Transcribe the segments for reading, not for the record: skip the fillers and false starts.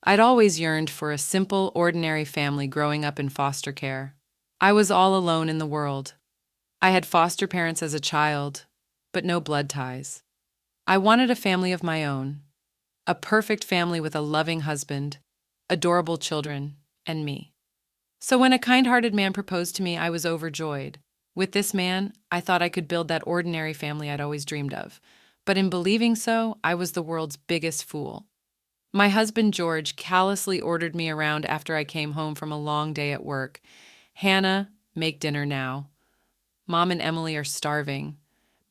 I'd always yearned for a simple, ordinary family growing up in foster care. I was all alone in the world. I had foster parents as a child, but no blood ties. I wanted a family of my own, a perfect family with a loving husband, adorable children, and me. So when a kind-hearted man proposed to me, I was overjoyed. With this man, I thought I could build that ordinary family I'd always dreamed of. But in believing so, I was the world's biggest fool. My husband George callously ordered me around after I came home from a long day at work. "Hannah, make dinner now. Mom and Emily are starving."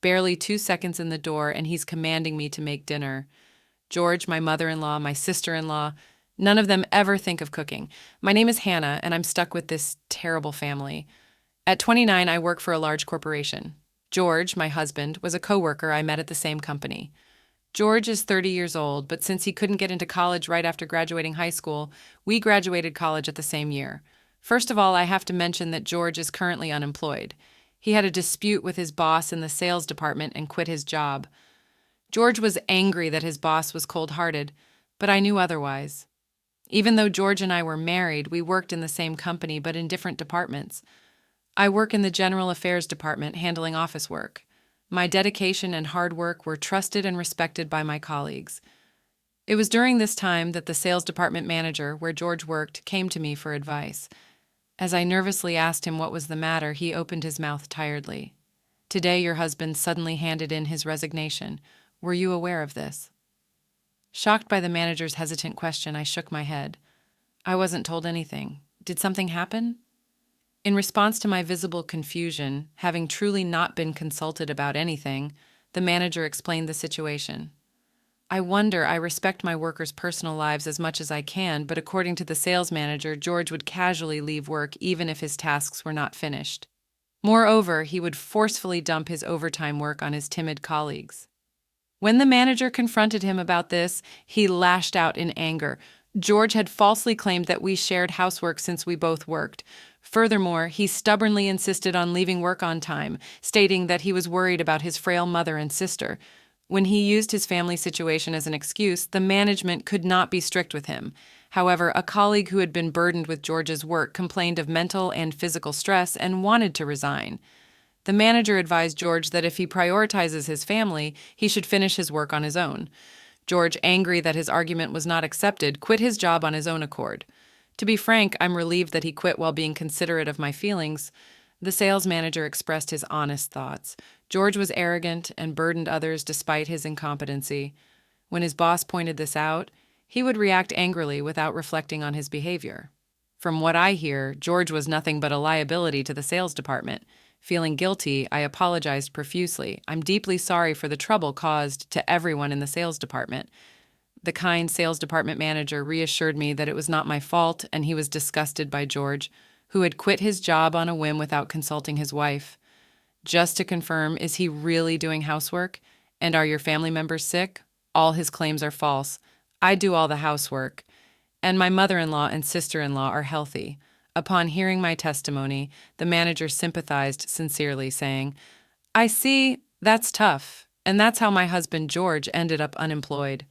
Barely 2 seconds in the door, and he's commanding me to make dinner. George, my mother-in-law, my sister-in-law, none of them ever think of cooking. My name is Hannah, and I'm stuck with this terrible family. At 29, I work for a large corporation. George, my husband, was a coworker I met at the same company. George is 30 years old, but since he couldn't get into college right after graduating high school, we graduated college at the same year. First of all, I have to mention that George is currently unemployed. He had a dispute with his boss in the sales department and quit his job. George was angry that his boss was cold-hearted, but I knew otherwise. Even though George and I were married, we worked in the same company but in different departments. I work in the general affairs department handling office work. My dedication and hard work were trusted and respected by my colleagues. It was during this time that the sales department manager, where George worked, came to me for advice. As I nervously asked him what was the matter, he opened his mouth tiredly. "Today your husband suddenly handed in his resignation. Were you aware of this?" Shocked by the manager's hesitant question, I shook my head. "I wasn't told anything. Did something happen?" In response to my visible confusion, having truly not been consulted about anything, the manager explained the situation. I respect my workers' personal lives as much as I can, but according to the sales manager, George would casually leave work even if his tasks were not finished. Moreover, he would forcefully dump his overtime work on his timid colleagues. When the manager confronted him about this, he lashed out in anger. George had falsely claimed that we shared housework since we both worked. Furthermore, he stubbornly insisted on leaving work on time, stating that he was worried about his frail mother and sister. When he used his family situation as an excuse, the management could not be strict with him. However, a colleague who had been burdened with George's work complained of mental and physical stress and wanted to resign. The manager advised George that if he prioritizes his family, he should finish his work on his own. George, angry that his argument was not accepted, quit his job on his own accord. To be frank, I'm relieved that he quit while being considerate of my feelings. The sales manager expressed his honest thoughts. George was arrogant and burdened others despite his incompetency. When his boss pointed this out, he would react angrily without reflecting on his behavior. From what I hear, George was nothing but a liability to the sales department. Feeling guilty, I apologized profusely. I'm deeply sorry for the trouble caused to everyone in the sales department. The kind sales department manager reassured me that it was not my fault, and he was disgusted by George, who had quit his job on a whim without consulting his wife. Just to confirm, is he really doing housework? And are your family members sick? All his claims are false. I do all the housework. And my mother-in-law and sister-in-law are healthy. Upon hearing my testimony, the manager sympathized sincerely, saying, "I see, that's tough, and that's how my husband George ended up unemployed.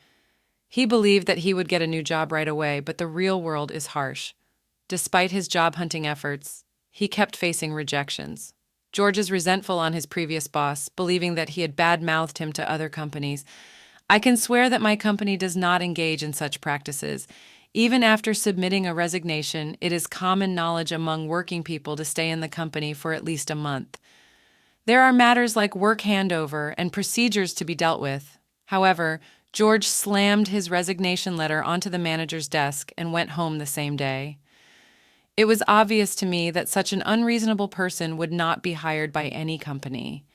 He believed that he would get a new job right away, but the real world is harsh. Despite his job-hunting efforts, he kept facing rejections. George is resentful on his previous boss, believing that he had bad-mouthed him to other companies. I can swear that my company does not engage in such practices. Even after submitting a resignation, it is common knowledge among working people to stay in the company for at least a month. There are matters like work handover and procedures to be dealt with. However, George slammed his resignation letter onto the manager's desk and went home the same day. It was obvious to me that such an unreasonable person would not be hired by any company.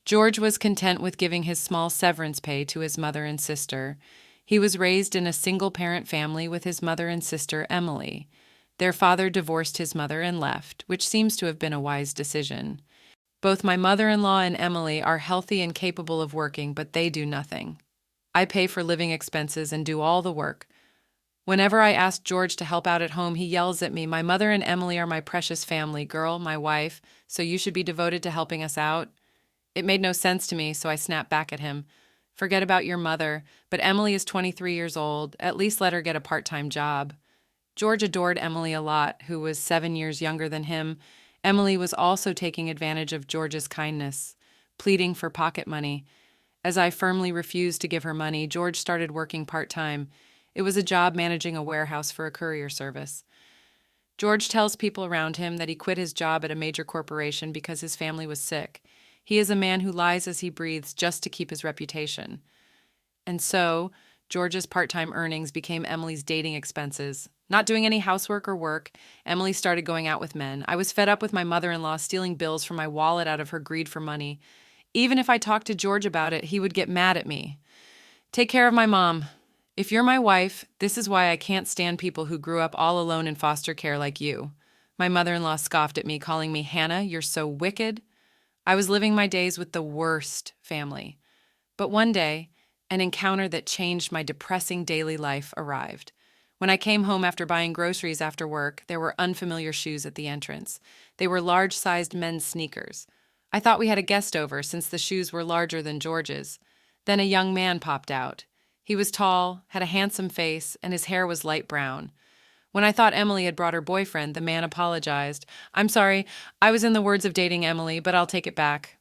George was content with giving his small severance pay to his mother and sister. He was raised in a single-parent family with his mother and sister, Emily. Their father divorced his mother and left, which seems to have been a wise decision. Both my mother-in-law and Emily are healthy and capable of working, but they do nothing. I pay for living expenses and do all the work. Whenever I ask George to help out at home, he yells at me, "My mother and Emily are my precious family, girl, my wife, so you should be devoted to helping us out." It made no sense to me, so I snapped back at him. Forget about your mother, but Emily is 23 years old. At least let her get a part-time job. George adored Emily a lot, who was 7 years younger than him. Emily was also taking advantage of George's kindness, pleading for pocket money. As I firmly refused to give her money, George started working part-time. It was a job managing a warehouse for a courier service. George tells people around him that he quit his job at a major corporation because his family was sick. He is a man who lies as he breathes just to keep his reputation. And so, George's part-time earnings became Emily's dating expenses. Not doing any housework or work, Emily started going out with men. I was fed up with my mother-in-law stealing bills from my wallet out of her greed for money. Even if I talked to George about it, he would get mad at me. Take care of my mom. If you're my wife, this is why I can't stand people who grew up all alone in foster care like you. My mother-in-law scoffed at me, calling me, Hannah, you're so wicked. I was living my days with the worst family. But one day, an encounter that changed my depressing daily life arrived. When I came home after buying groceries after work, there were unfamiliar shoes at the entrance. They were large-sized men's sneakers. I thought we had a guest over since the shoes were larger than George's. Then a young man popped out. He was tall, had a handsome face, and his hair was light brown. When I thought Emily had brought her boyfriend, the man apologized. I'm sorry, I was in the words of dating Emily, but I'll take it back.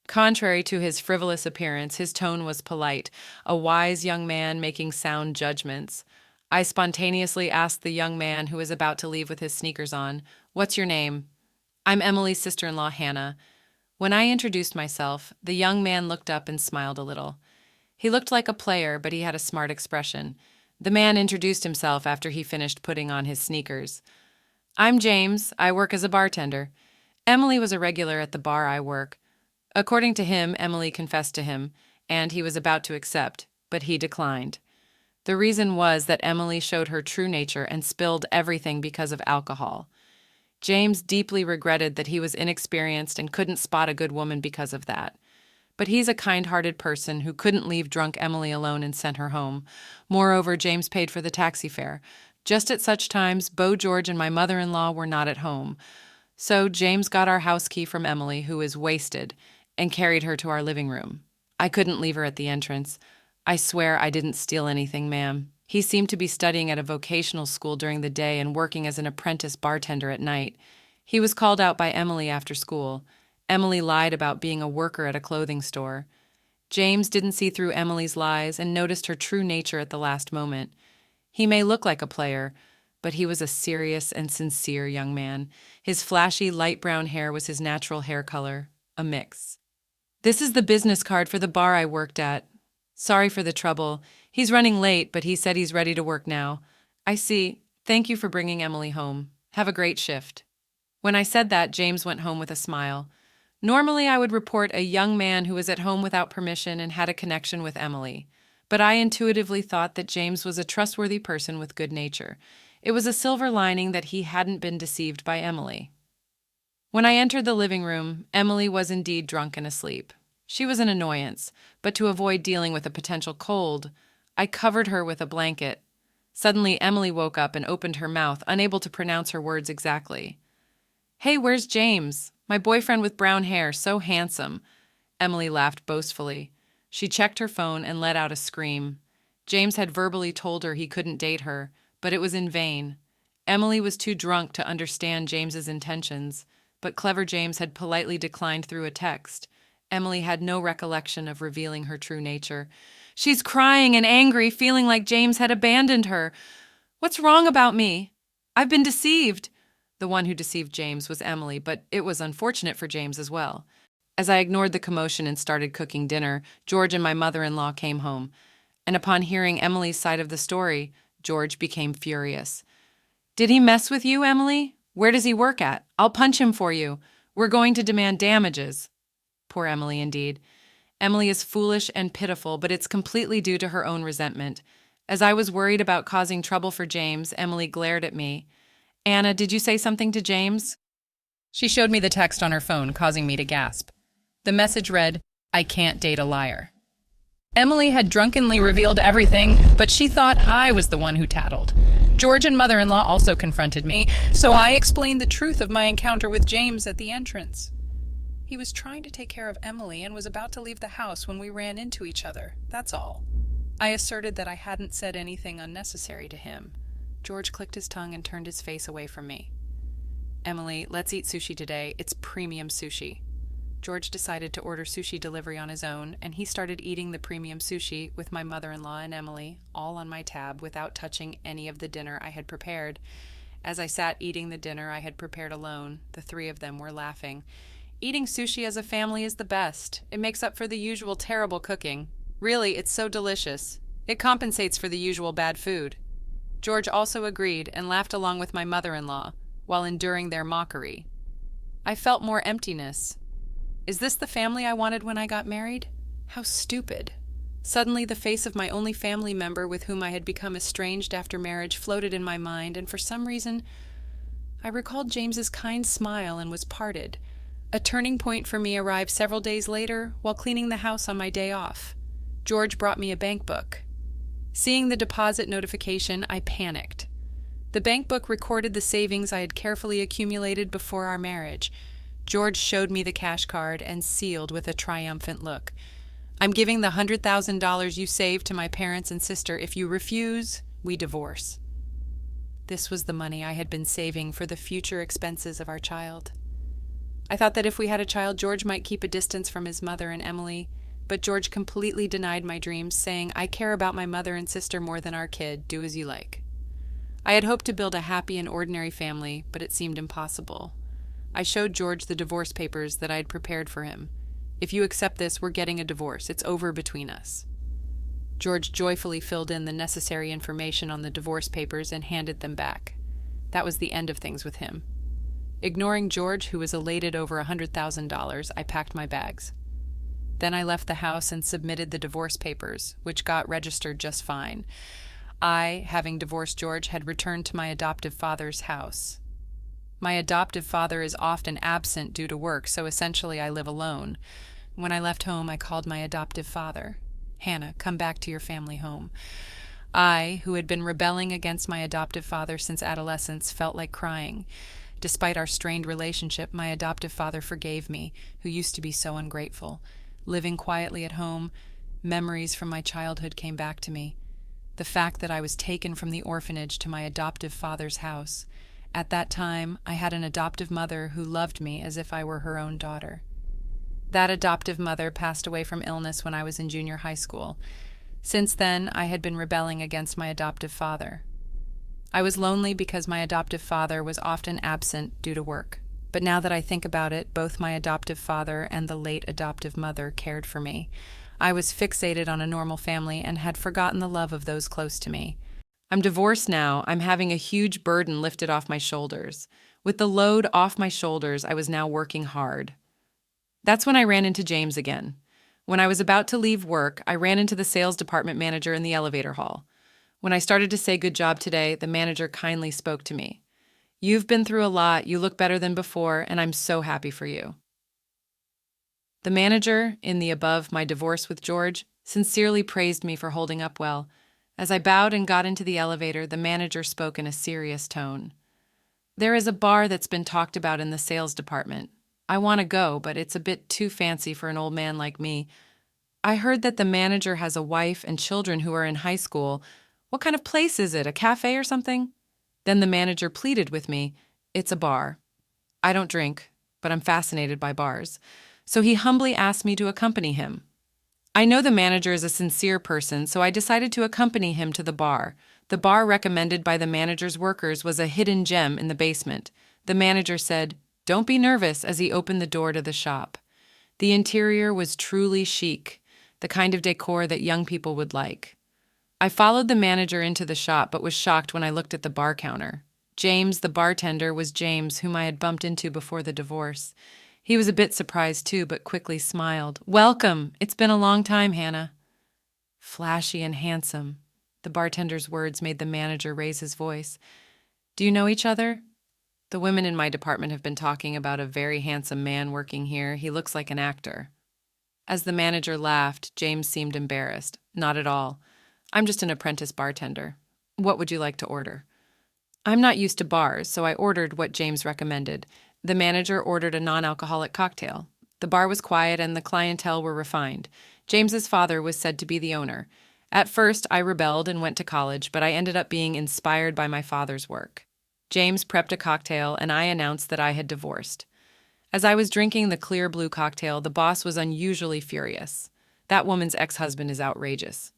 Contrary to his frivolous appearance, his tone was polite, a wise young man making sound judgments. I spontaneously asked the young man who was about to leave with his sneakers on, What's your name? I'm Emily's sister-in-law, Hannah. When I introduced myself, the young man looked up and smiled a little. He looked like a player, but he had a smart expression. The man introduced himself after he finished putting on his sneakers. I'm James. I work as a bartender. Emily was a regular at the bar I work. According to him, Emily confessed to him, and he was about to accept, but he declined. The reason was that Emily showed her true nature and spilled everything because of alcohol. James deeply regretted that he was inexperienced and couldn't spot a good woman because of that. But he's a kind-hearted person who couldn't leave drunk Emily alone and sent her home. Moreover, James paid for the taxi fare. Just at such times, Beau George and my mother-in-law were not at home. So James got our house key from Emily, who is wasted, and carried her to our living room. I couldn't leave her at the entrance. I swear I didn't steal anything, ma'am. He seemed to be studying at a vocational school during the day and working as an apprentice bartender at night. He was called out by Emily after school. Emily lied about being a worker at a clothing store. James didn't see through Emily's lies and noticed her true nature at the last moment. He may look like a player, but he was a serious and sincere young man. His flashy light brown hair was his natural hair color, a mix. This is the business card for the bar I worked at. Sorry for the trouble. He's running late, but he said he's ready to work now. I see. Thank you for bringing Emily home. Have a great shift. When I said that, James went home with a smile. Normally, I would report a young man who was at home without permission and had a connection with Emily. But I intuitively thought that James was a trustworthy person with good nature. It was a silver lining that he hadn't been deceived by Emily. When I entered the living room, Emily was indeed drunk and asleep. She was an annoyance, but to avoid dealing with a potential cold, I covered her with a blanket. Suddenly, Emily woke up and opened her mouth, unable to pronounce her words exactly. Hey, where's James? My boyfriend with brown hair, so handsome. Emily laughed boastfully. She checked her phone and let out a scream. James had verbally told her he couldn't date her, but it was in vain. Emily was too drunk to understand James's intentions, but clever James had politely declined through a text. Emily had no recollection of revealing her true nature. She's crying and angry, feeling like James had abandoned her. What's wrong about me? I've been deceived. The one who deceived James was Emily, but it was unfortunate for James as well. As I ignored the commotion and started cooking dinner, George and my mother-in-law came home. And upon hearing Emily's side of the story, George became furious. Did he mess with you, Emily? Where does he work at? I'll punch him for you. We're going to demand damages. Poor Emily, indeed. Emily is foolish and pitiful, but it's completely due to her own resentment. As I was worried about causing trouble for James, Emily glared at me. Anna, did you say something to James? She showed me the text on her phone, causing me to gasp. The message read, I can't date a liar. Emily had drunkenly revealed everything, but she thought I was the one who tattled. George and mother-in-law also confronted me, so I explained the truth of my encounter with James at the entrance. He was trying to take care of Emily and was about to leave the house when we ran into each other, that's all. I asserted that I hadn't said anything unnecessary to him. George clicked his tongue and turned his face away from me. Emily, let's eat sushi today. It's premium sushi. George decided to order sushi delivery on his own, and he started eating the premium sushi with my mother-in-law and Emily, all on my tab without touching any of the dinner I had prepared. As I sat eating the dinner I had prepared alone, the three of them were laughing. Eating sushi as a family is the best. It makes up for the usual terrible cooking. Really, it's so delicious. It compensates for the usual bad food. George also agreed and laughed along with my mother-in-law, while enduring their mockery. I felt more emptiness. Is this the family I wanted when I got married? How stupid. Suddenly the face of my only family member with whom I had become estranged after marriage floated in my mind, and for some reason I recalled James's kind smile and was parted. A turning point for me arrived several days later while cleaning the house on my day off. George brought me a bank book. Seeing the deposit notification, I panicked. The bank book recorded the savings I had carefully accumulated before our marriage. George showed me the cash card and sealed with a triumphant look. I'm giving the $100,000 you saved to my parents and sister. If you refuse, we divorce. This was the money I had been saving for the future expenses of our child. I thought that if we had a child, George might keep a distance from his mother and Emily, but George completely denied my dreams, saying, I care about my mother and sister more than our kid. Do as you like. I had hoped to build a happy and ordinary family, but it seemed impossible. I showed George the divorce papers that I had prepared for him. If you accept this, we're getting a divorce. It's over between us. George joyfully filled in the necessary information on the divorce papers and handed them back. That was the end of things with him. Ignoring George, who was elated over $100,000, I packed my bags. Then I left the house and submitted the divorce papers, which got registered just fine. I, having divorced George, had returned to my adoptive father's house. My adoptive father is often absent due to work, so essentially I live alone. When I left home, I called my adoptive father. Hannah, come back to your family home. I, who had been rebelling against my adoptive father since adolescence, felt like crying. Despite our strained relationship, my adoptive father forgave me, who used to be so ungrateful. Living quietly at home, memories from my childhood came back to me. The fact that I was taken from the orphanage to my adoptive father's house. At that time, I had an adoptive mother who loved me as if I were her own daughter. That adoptive mother passed away from illness when I was in junior high school. Since then, I had been rebelling against my adoptive father. I was lonely because my adoptive father was often absent due to work. But now that I think about it, both my adoptive father and the late adoptive mother cared for me. I was fixated on a normal family and had forgotten the love of those close to me. I'm divorced now. I'm having a huge burden lifted off my shoulders. With the load off my shoulders, I was now working hard. That's when I ran into James again. When I was about to leave work, I ran into the sales department manager in the elevator hall. When I started to say good job today, the manager kindly spoke to me. You've been through a lot, you look better than before, and I'm so happy for you. The manager, in the above my divorce with George, sincerely praised me for holding up well. As I bowed and got into the elevator, the manager spoke in a serious tone. There is a bar that's been talked about in the sales department. I want to go, but it's a bit too fancy for an old man like me. I heard that the manager has a wife and children who are in high school. What kind of place is it, a cafe or something? Then the manager pleaded with me. It's a bar. I don't drink, but I'm fascinated by bars. So he humbly asked me to accompany him. I know the manager is a sincere person, so I decided to accompany him to the bar. The bar recommended by the manager's workers was a hidden gem in the basement. The manager said, "Don't be nervous," as he opened the door to the shop. The interior was truly chic, the kind of decor that young people would like. I followed the manager into the shop, but was shocked when I looked at the bar counter. James, the bartender, was James, whom I had bumped into before the divorce. He was a bit surprised too, but quickly smiled. "Welcome. It's been a long time, Hannah." Flashy and handsome. The bartender's words made the manager raise his voice. "Do you know each other?" "The women in my department have been talking about a very handsome man working here. He looks like an actor." As the manager laughed, James seemed embarrassed. "Not at all. I'm just an apprentice bartender. What would you like to order?" I'm not used to bars, so I ordered what James recommended. The manager ordered a non-alcoholic cocktail. The bar was quiet and the clientele were refined. James's father was said to be the owner. At first, I rebelled and went to college, but I ended up being inspired by my father's work. James prepped a cocktail, and I announced that I had divorced. As I was drinking the clear blue cocktail, the boss was unusually furious. That woman's ex-husband is outrageous.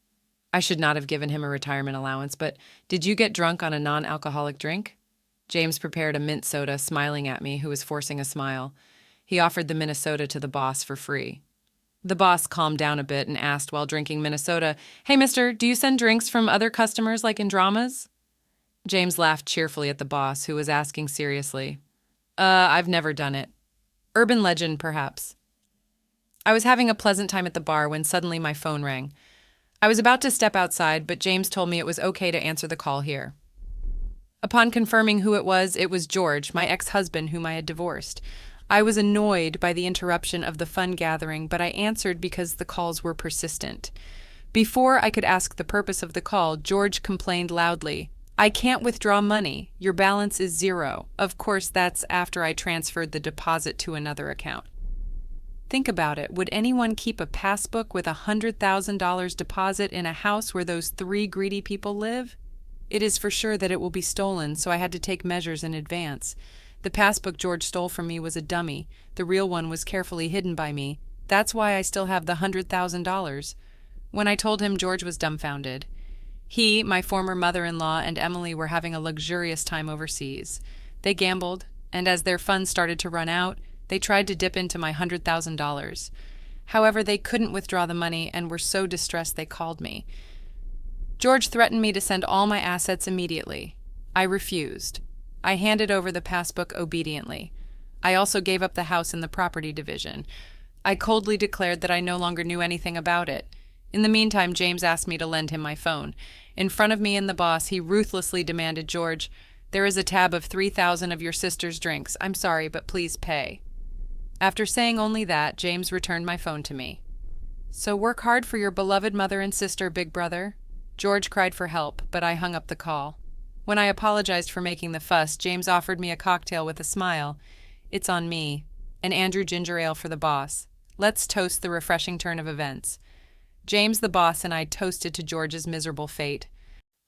I should not have given him a retirement allowance, but did you get drunk on a non-alcoholic drink? James prepared a mint soda, smiling at me, who was forcing a smile. He offered the Minnesota to the boss for free. The boss calmed down a bit and asked while drinking Minnesota, "Hey, mister, do you send drinks from other customers like in dramas?" James laughed cheerfully at the boss, who was asking seriously. I've never done it. Urban legend, perhaps." I was having a pleasant time at the bar when suddenly my phone rang. I was about to step outside, but James told me it was okay to answer the call here. Upon confirming who it was George, my ex-husband whom I had divorced. I was annoyed by the interruption of the fun gathering, but I answered because the calls were persistent. Before I could ask the purpose of the call, George complained loudly, "I can't withdraw money. Your balance is zero." Of course, that's after I transferred the deposit to another account. Think about it. Would anyone keep a passbook with $100,000 deposit in a house where those three greedy people live? It is for sure that it will be stolen, so I had to take measures in advance. The passbook George stole from me was a dummy. The real one was carefully hidden by me. That's why I still have the $100,000. When I told him, George was dumbfounded. He, my former mother-in-law, and Emily were having a luxurious time overseas. They gambled, and as their funds started to run out, they tried to dip into my $100,000. However, they couldn't withdraw the money and were so distressed they called me. George threatened me to send all my assets immediately. I refused. I handed over the passbook obediently. I also gave up the house in the property division. I coldly declared that I no longer knew anything about it. In the meantime, James asked me to lend him my phone. In front of me and the boss, he ruthlessly demanded, "George, there is a tab of 3,000 of your sister's drinks. I'm sorry, but please pay." After saying only that, James returned my phone to me. "So work hard for your beloved mother and sister, big brother." George cried for help, but I hung up the call. When I apologized for making the fuss, James offered me a cocktail with a smile. "It's on me. An Andrew ginger ale for the boss. Let's toast the refreshing turn of events." James, the boss, and I toasted to George's miserable fate.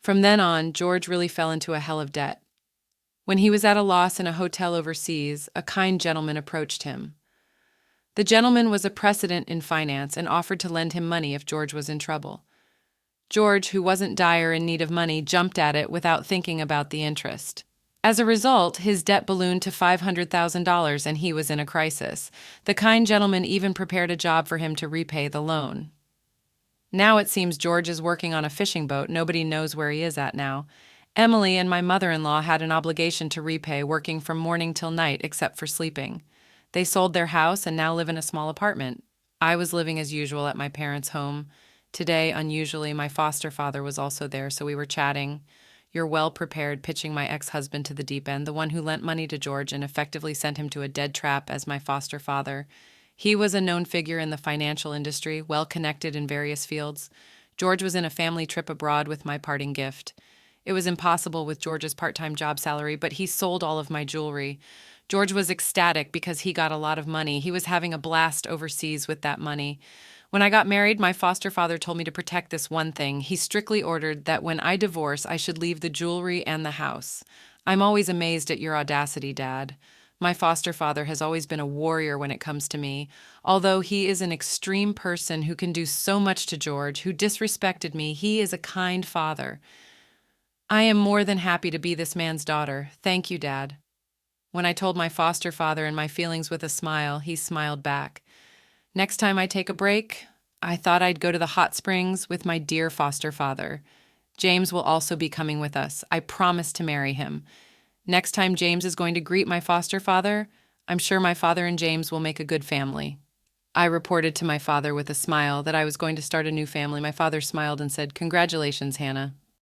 From then on, George really fell into a hell of debt. When he was at a loss in a hotel overseas, a kind gentleman approached him. The gentleman was a precedent in finance and offered to lend him money if George was in trouble. George, who wasn't dire in need of money, jumped at it without thinking about the interest. As a result, his debt ballooned to $500,000 and he was in a crisis. The kind gentleman even prepared a job for him to repay the loan. Now it seems George is working on a fishing boat. Nobody knows where he is at now. Emily and my mother-in-law had an obligation to repay, working from morning till night except for sleeping. They sold their house and now live in a small apartment. I was living as usual at my parents' home. Today, unusually, my foster father was also there, so we were chatting. You're well prepared, pitching my ex-husband to the deep end, the one who lent money to George and effectively sent him to a dead trap as my foster father. He was a known figure in the financial industry, well connected in various fields. George was in a family trip abroad with my parting gift. It was impossible with George's part-time job salary, but he sold all of my jewelry. George was ecstatic because he got a lot of money. He was having a blast overseas with that money. When I got married, my foster father told me to protect this one thing. He strictly ordered that when I divorce, I should leave the jewelry and the house. I'm always amazed at your audacity, Dad. My foster father has always been a warrior when it comes to me. Although he is an extreme person who can do so much to George, who disrespected me, he is a kind father. I am more than happy to be this man's daughter. Thank you, Dad. When I told my foster father and my feelings with a smile, he smiled back. Next time I take a break, I thought I'd go to the hot springs with my dear foster father. James will also be coming with us. I promise to marry him. Next time James is going to greet my foster father, I'm sure my father and James will make a good family. I reported to my father with a smile that I was going to start a new family. My father smiled and said, "Congratulations, Hannah."